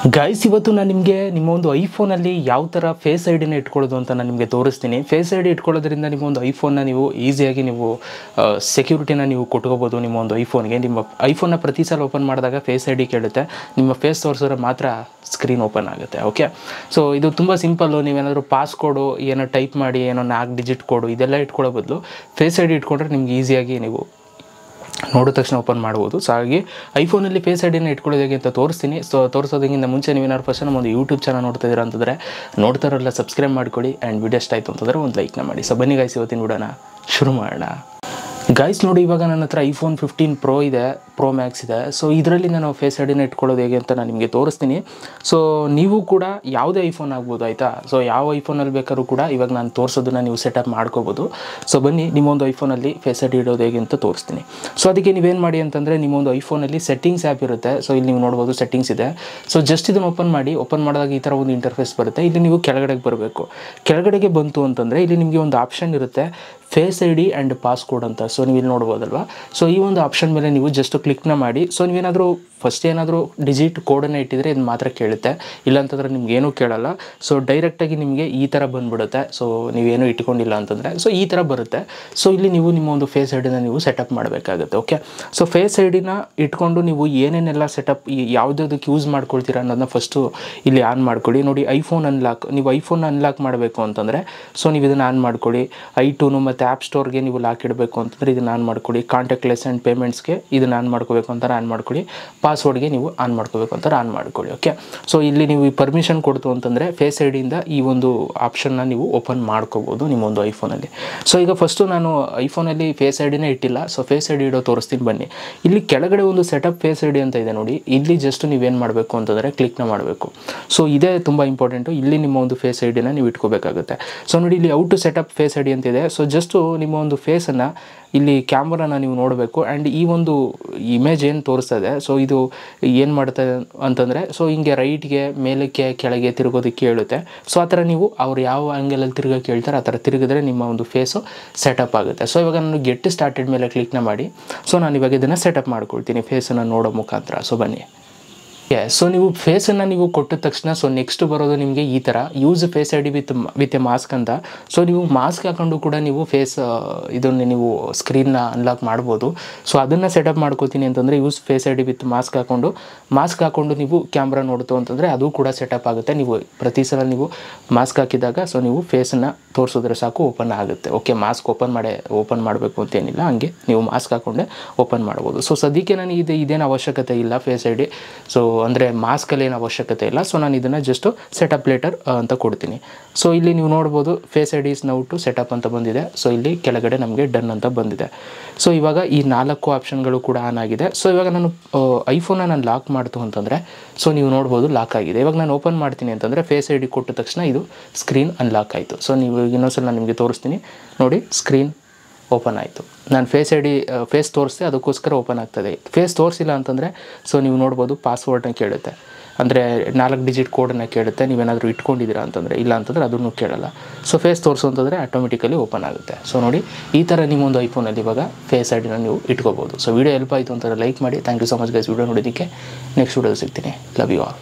Guys ಇವತ್ತು ನಾನು ನಿಮಗೆ ನಿಮ್ಮ ಒಂದು ಐಫೋನಲ್ಲಿ ಯಾವ ಥರ ಫೇಸ್ ಐಡಿನ ಇಟ್ಕೊಳ್ಳೋದು ಅಂತ ನಾನು ನಿಮಗೆ ತೋರಿಸ್ತೀನಿ. ಫೇಸ್ ಐಡಿ ಇಟ್ಕೊಳ್ಳೋದ್ರಿಂದ ನಿಮ್ಮ ಒಂದು ಐಫೋನ್ನ ನೀವು ಈಸಿಯಾಗಿ ನೀವು ಸೆಕ್ಯೂರಿಟಿನ ನೀವು ಕೊಟ್ಕೋಬೋದು. ನಿಮ್ಮ ಒಂದು ಐಫೋನ್ಗೆ ನಿಮ್ಮ ಐಫೋನ್ನ ಪ್ರತಿ ಸಲ ಓಪನ್ ಮಾಡಿದಾಗ ಫೇಸ್ ಐಡಿ ಕೇಳುತ್ತೆ, ನಿಮ್ಮ ಫೇಸ್ ತೋರಿಸಿದ್ರೆ ಮಾತ್ರ ಸ್ಕ್ರೀನ್ ಓಪನ್ ಆಗುತ್ತೆ. ಓಕೆ, ಸೊ ಇದು ತುಂಬ ಸಿಂಪಲ್ಲು. ನೀವೇನಾದರೂ ಪಾಸ್ಕೋಡು ಏನೋ ಟೈಪ್ ಮಾಡಿ ಏನೋ 4 ಡಿಜಿಟ್ ಕೋಡು ಇದೆಲ್ಲ ಇಟ್ಕೊಳ್ಳೋ ಬದಲು ಫೇಸ್ ಐಡಿ ಇಟ್ಕೊಂಡ್ರೆ ನಿಮ್ಗೆ ಈಸಿಯಾಗಿ ನೀವು ನೋಡಿದ ತಕ್ಷಣ ಓಪನ್ ಮಾಡ್ಬೋದು. ಸೊ ಹಾಗಾಗಿ ಐಫೋನಲ್ಲಿ ಫೇಸ್ ಐಡಿನ ಇಟ್ಕೊಳ್ಳೋದು ಹೇಗೆ ಅಂತ ತೋರಿಸ್ತೀನಿ. ಸೊ ತೋರಿಸೋದಕ್ಕಿಂತ ಮುಂಚೆ ನೀವೇನಾದ್ರು ಫಸ್ಟ್ ನಮ್ಮ ಒಂದು ಯೂಟ್ಯೂಬ್ ಚಾನಲ್ ನೋಡ್ತಾ ಇದ್ದೀರಾ ಅಂತಂದರೆ ನೋಡ್ತಾರಲ್ಲ ಸಬ್ಸ್ಕ್ರೈಬ್ ಮಾಡ್ಕೊಳ್ಳಿ ಆ್ಯಂಡ್ ವಿಡಿಯೋ ಇಷ್ಟ ಆಯಿತು ಅಂತಂದರೆ ಒಂದು ಲೈಕ್ನ ಮಾಡಿ. ಸೊ ಬನ್ನಿ ಗೈಸ್ ಇವತ್ತಿನ ವಿಡಿಯೋನ ಶುರು ಮಾಡೋಣ. ಗೈಸ್ ನೋಡಿ, ಇವಾಗ ನನ್ನ ಹತ್ರ ಐಫೋನ್ 15 Pro ಇದೆ, Pro Max ಇದೆ. ಸೊ ಇದರಲ್ಲಿ ನಾನು ಫೇಸ್ ಐಡಿನ ಇಟ್ಕೊಳ್ಳೋದು ಹೇಗೆ ಅಂತ ನಾನು ನಿಮಗೆ ತೋರಿಸ್ತೀನಿ. ಸೊ ನೀವು ಕೂಡ ಯಾವುದೇ ಐಫೋನ್ ಆಗ್ಬೋದು, ಆಯಿತಾ. ಸೊ ಯಾವ ಐಫೋನಲ್ಲಿ ಬೇಕಾದ್ರೂ ಕೂಡ ಇವಾಗ ನಾನು ತೋರಿಸೋದನ್ನು ನೀವು ಸೆಟಪ್ ಮಾಡ್ಕೋಬೋದು. ಸೊ ಬನ್ನಿ ನಿಮ್ಮೊಂದು ಐಫೋನಲ್ಲಿ ಫೇಸ್ ಐಡಿ ಇಡೋದು ಹೇಗೆ ಅಂತ ತೋರಿಸ್ತೀನಿ. ಸೊ ಅದಕ್ಕೆ ನೀವೇನು ಮಾಡಿ ಅಂತಂದರೆ ನಿಮ್ಮೊಂದು ಐಫೋನಲ್ಲಿ ಸೆಟ್ಟಿಂಗ್ಸ್ ಆ್ಯಪ್ ಇರುತ್ತೆ. ಸೊ ಇಲ್ಲಿ ನೀವು ನೋಡ್ಬೋದು ಸೆಟ್ಟಿಂಗ್ಸ್ ಇದೆ. ಸೊ ಜಸ್ಟ್ ಇದನ್ನು ಓಪನ್ ಮಾಡಿ. ಓಪನ್ ಮಾಡಿದಾಗ ಈ ಥರ ಒಂದು ಇಂಟರ್ಫೇಸ್ ಬರುತ್ತೆ. ಇಲ್ಲಿ ನೀವು ಕೆಳಗಡೆಗೆ ಬರಬೇಕು. ಕೆಳಗಡೆಗೆ ಬಂತು ಅಂತಂದರೆ ಇಲ್ಲಿ ನಿಮಗೆ ಒಂದು ಆಪ್ಷನ್ ಇರುತ್ತೆ, face I D and passcode ಅಂತ. ಸೊ ನೀವು ಇಲ್ಲಿ ನೋಡ್ಬೋದಲ್ವಾ. ಸೊ ಈ ಒಂದು ಆಪ್ಷನ್ ಮೇಲೆ ನೀವು ಜಸ್ಟ್ ಕ್ಲಿಕ್ನ ಮಾಡಿ. ಸೊ ನೀವೇನಾದರೂ ಫಸ್ಟ್ ಏನಾದರೂ ಡಿಜಿಟ್ ಕೋಡನ್ನು ಇಟ್ಟಿದ್ರೆ ಇದು ಮಾತ್ರ ಕೇಳುತ್ತೆ, ಇಲ್ಲಾಂತಂದ್ರೆ ನಿಮ್ಗೇನೂ ಕೇಳಲ್ಲ. ಸೊ ಡೈರೆಕ್ಟಾಗಿ ನಿಮಗೆ ಈ ಥರ ಬಂದುಬಿಡುತ್ತೆ. ಸೊ ನೀವೇನು ಇಟ್ಕೊಂಡಿಲ್ಲ ಅಂತಂದರೆ ಸೊ ಈ ಥರ ಬರುತ್ತೆ. ಸೊ ಇಲ್ಲಿ ನೀವು ನಿಮ್ಮ ಒಂದು ಫೇಸ್ ಐ ಡಿನ ನೀವು ಸೆಟಪ್ ಮಾಡಬೇಕಾಗುತ್ತೆ. ಓಕೆ, ಸೊ ಫೇಸ್ ಐ ಡಿನ ಇಟ್ಕೊಂಡು ನೀವು ಏನೇನೆಲ್ಲ ಸೆಟಪ್ ಯಾವುದಕ್ಕೆ ಯೂಸ್ ಮಾಡ್ಕೊಳ್ತೀರಾ ಅನ್ನೋದನ್ನ ಫಸ್ಟು ಇಲ್ಲಿ ಆನ್ ಮಾಡ್ಕೊಳ್ಳಿ. ನೋಡಿ, ಐಫೋನ್ ಅನ್ಲಾಕ್, ನೀವು ಐಫೋನ್ ಅನ್ಲಾಕ್ ಮಾಡಬೇಕು ಅಂತಂದರೆ ಸೊ ನೀವು ಇದನ್ನು ಆನ್ ಮಾಡ್ಕೊಳ್ಳಿ. ಐಟೂನು ಮತ್ತು ಆ್ಯಪ್ ಸ್ಟೋರ್ಗೆ ನೀವು ಲಾಕ್ ಇಡಬೇಕು ಅಂತಂದರೆ ಇದನ್ನು ಆನ್ ಮಾಡ್ಕೊಳ್ಳಿ. ಕಾಂಟ್ಯಾಕ್ಟ್ಲೆಸ್ ಆ್ಯಂಡ್ ಪೇಮೆಂಟ್ಸ್ಗೆ ಇದನ್ನು ಆನ್ ಮಾಡ್ಕೋಬೇಕು ಅಂತಾರೆ ಆನ್ ಮಾಡ್ಕೊಳ್ಳಿ. ಪಾಸ್ವರ್ಡ್ಗೆ ನೀವು ಆನ್ ಮಾಡ್ಕೋಬೇಕು ಅಂತಾರೆ ಆನ್ ಮಾಡ್ಕೊಳ್ಳಿ. ಓಕೆ, ಸೊ ಇಲ್ಲಿ ನೀವು ಈ ಪರ್ಮಿಷನ್ ಕೊಡ್ತು ಅಂತಂದರೆ ಫೇಸ್ ಐ ಡಿಯಿಂದ ಈ ಒಂದು ಆಪ್ಷನ್ನ ನೀವು ಓಪನ್ ಮಾಡ್ಕೋಬೋದು ನಿಮ್ಮೊಂದು ಐಫೋನಲ್ಲಿ. ಸೊ ಈಗ ಫಸ್ಟು ನಾನು ಐಫೋನಲ್ಲಿ ಫೇಸ್ ಐ ಡಿನೇ ಇಟ್ಟಿಲ್ಲ. ಸೊ ಫೇಸ್ ಐ ಡಿ ಇಡೋ ತೋರಿಸ್ತೀನಿ ಬನ್ನಿ. ಇಲ್ಲಿ ಕೆಳಗಡೆ ಒಂದು ಸೆಟಪ್ ಫೇಸ್ ಐ ಡಿ ಅಂತ ಇದೆ ನೋಡಿ. ಇಲ್ಲಿ ಜಸ್ಟ್ ನೀವೇನು ಮಾಡಬೇಕು ಅಂತಂದರೆ ಕ್ಲಿಕ್ನ ಮಾಡಬೇಕು. ಸೊ ಇದೇ ತುಂಬ ಇಂಪಾರ್ಟೆಂಟು. ಇಲ್ಲಿ ನಿಮ್ಮ ಒಂದು ಫೇಸ್ ಐ ಡಿನ ನೀವು ಇಟ್ಕೋಬೇಕಾಗುತ್ತೆ. ಸೊ ನೋಡಿ, ಇಲ್ಲಿ out to setup face I D ಅಂತಿದೆ. ಸೊ ಜಸ್ಟು ನಿಮ್ಮ ಒಂದು ಫೇಸನ್ನು ಇಲ್ಲಿ ಕ್ಯಾಮ್ರಾನ ನೀವು ನೋಡಬೇಕು. ಆ್ಯಂಡ್ ಈ ಒಂದು ಇಮೇಜ್ ಏನು ತೋರಿಸ್ತದೆ ಸೊ ಇದು ಏನು ಮಾಡ್ತದೆ ಅಂತಂದರೆ ಸೊ ಹಿಂಗೆ ರೈಟ್ಗೆ ಮೇಲಕ್ಕೆ ಕೆಳಗೆ ತಿರುಗೋದಕ್ಕೆ ಹೇಳುತ್ತೆ. ಸೊ ಆ ಥರ ನೀವು ಅವ್ರು ಯಾವ ಆ್ಯಂಗಲಲ್ಲಿ ತಿರುಗೋಕ್ಕೆ ಹೇಳ್ತಾರೆ ಆ ಥರ ತಿರುಗಿದ್ರೆ ನಿಮ್ಮ ಒಂದು ಫೇಸು ಸೆಟಪ್ ಆಗುತ್ತೆ. ಸೊ ಇವಾಗ ನಾನು ಗೆಟ್ ಸ್ಟಾರ್ಟೆಡ್ ಮೇಲೆ ಕ್ಲಿಕ್ನ ಮಾಡಿ. ಸೊ ನಾನು ಇವಾಗ ಇದನ್ನು ಸೆಟಪ್ ಮಾಡ್ಕೊಳ್ತೀನಿ ಫೇಸನ್ನು ನೋಡೋ ಮುಖಾಂತರ. ಸೊ ಬನ್ನಿ. ಸೊ ನೀವು ಫೇಸನ್ನು ನೀವು ಕೊಟ್ಟ ತಕ್ಷಣ ಸೊ ನೆಕ್ಸ್ಟ್ ಬರೋದು ನಿಮಗೆ ಈ ಥರ use face I D with a mask ಅಂತ. ಸೊ ನೀವು ಮಾಸ್ಕ್ ಹಾಕೊಂಡು ಕೂಡ ನೀವು ಫೇಸ್ ಇದನ್ನು ನೀವು ಸ್ಕ್ರೀನ್ನ ಅನ್ಲಾಕ್ ಮಾಡ್ಬೋದು. ಸೊ ಅದನ್ನು ಸೆಟಪ್ ಮಾಡ್ಕೋತೀನಿ ಅಂತಂದರೆ use face I D with mask ಹಾಕ್ಕೊಂಡು ನೀವು ಕ್ಯಾಮ್ರಾ ನೋಡ್ತು ಅಂತಂದರೆ ಅದು ಕೂಡ ಸೆಟಪ್ ಆಗುತ್ತೆ. ನೀವು ಪ್ರತಿ ಸಲ ನೀವು ಮಾಸ್ಕ್ ಹಾಕಿದಾಗ ಸೊ ನೀವು ಫೇಸನ್ನು ತೋರಿಸಿದ್ರೆ ಸಾಕು ಓಪನ್ ಆಗುತ್ತೆ. ಓಕೆ, ಮಾಸ್ಕ್ ಓಪನ್ ಮಾಡಬೇಕು ಅಂತೇನಿಲ್ಲ, ಹಂಗೆ ನೀವು ಮಾಸ್ಕ್ ಹಾಕ್ಕೊಂಡೆ ಓಪನ್ ಮಾಡ್ಬೋದು. ಸೊ ಸದ್ಯಕ್ಕೆ ನನಗೆ ಇದೇನು ಅವಶ್ಯಕತೆ ಇಲ್ಲ ಫೇಸ್ ಐ ಡಿ. ಸೊ ಅಂದರೆ ಮಾಸ್ಕಲ್ಲಿ ಏನು ಅವಶ್ಯಕತೆ ಇಲ್ಲ. ಸೊ ನಾನು ಇದನ್ನು ಜಸ್ಟ್ ಸೆಟಪ್ ಲೇಟರ್ ಅಂತ ಕೊಡ್ತೀನಿ. ಸೊ ಇಲ್ಲಿ ನೀವು ನೋಡ್ಬೋದು face I D is now to setup ಅಂತ ಬಂದಿದೆ. ಸೊ ಇಲ್ಲಿ ಕೆಳಗಡೆ ನಮಗೆ ಡನ್ ಅಂತ ಬಂದಿದೆ. ಸೊ ಇವಾಗ ಈ 4 ಆಪ್ಷನ್ಗಳು ಕೂಡ ಆನ್ ಆಗಿದೆ. ಸೊ ಇವಾಗ ನಾನು ಐಫೋನ್ನ ನಾನು ಲಾಕ್ ಮಾಡ್ತು ಅಂತಂದರೆ ಸೊ ನೀವು ನೋಡ್ಬೋದು ಲಾಕ್ ಆಗಿದೆ. ಇವಾಗ ನಾನು ಓಪನ್ ಮಾಡ್ತೀನಿ ಅಂತಂದರೆ ಫೇಸ್ ಐ ಡಿ ಕೊಟ್ಟ ತಕ್ಷಣ ಇದು ಸ್ಕ್ರೀನ್ ಅನ್ಲಾಕ್ ಆಯಿತು. ಸೊ ನೀವು ಇನ್ನೊಂದ್ಸಲ ನಾನು ನಿಮಗೆ ತೋರಿಸ್ತೀನಿ ನೋಡಿ, ಸ್ಕ್ರೀನ್ ಓಪನ್ ಆಯಿತು. ನಾನು ಫೇಸ್ ತೋರಿಸ್ದೆ ಅದಕ್ಕೋಸ್ಕರ ಓಪನ್ ಆಗ್ತದೆ. ಫೇಸ್ ತೋರಿಸಿಲ್ಲ ಅಂತಂದರೆ ಸೊ ನೀವು ನೋಡ್ಬೋದು ಪಾಸ್ವರ್ಡ್ನ ಕೇಳುತ್ತೆ, ಅಂದರೆ 4 ಡಿಜಿಟ್ ಕೋಡನ್ನು ಕೇಳುತ್ತೆ. ನೀವೇನಾದರೂ ಇಟ್ಕೊಂಡಿದ್ದೀರಾ ಅಂತಂದರೆ, ಇಲ್ಲ ಅಂತಂದರೆ ಅದನ್ನು ಕೇಳಲ್ಲ. ಸೊ ಫೇಸ್ ತೋರಿಸು ಅಂತಂದರೆ ಆಟೋಮೆಟಿಕಲಿ ಓಪನ್ ಆಗುತ್ತೆ. ಸೊ ನೋಡಿ, ಈ ಥರ ನಿಮ್ಮೊಂದು ಐಫೋನಲ್ಲಿ ಇವಾಗ ಫೇಸ್ ಐ ಡಿನ ನೀವು ಇಟ್ಕೋಬೋದು. ಸೊ ವೀಡಿಯೋ ಹೆಲ್ಪ್ ಆಯಿತು ಅಂತಂದರೆ ಲೈಕ್ ಮಾಡಿ. Thank you so much guys video ನೋಡೋದಕ್ಕೆ. ನೆಕ್ಸ್ಟ್ ವಿಡಿಯೋ ಸಿಗ್ತೀನಿ. Love you all.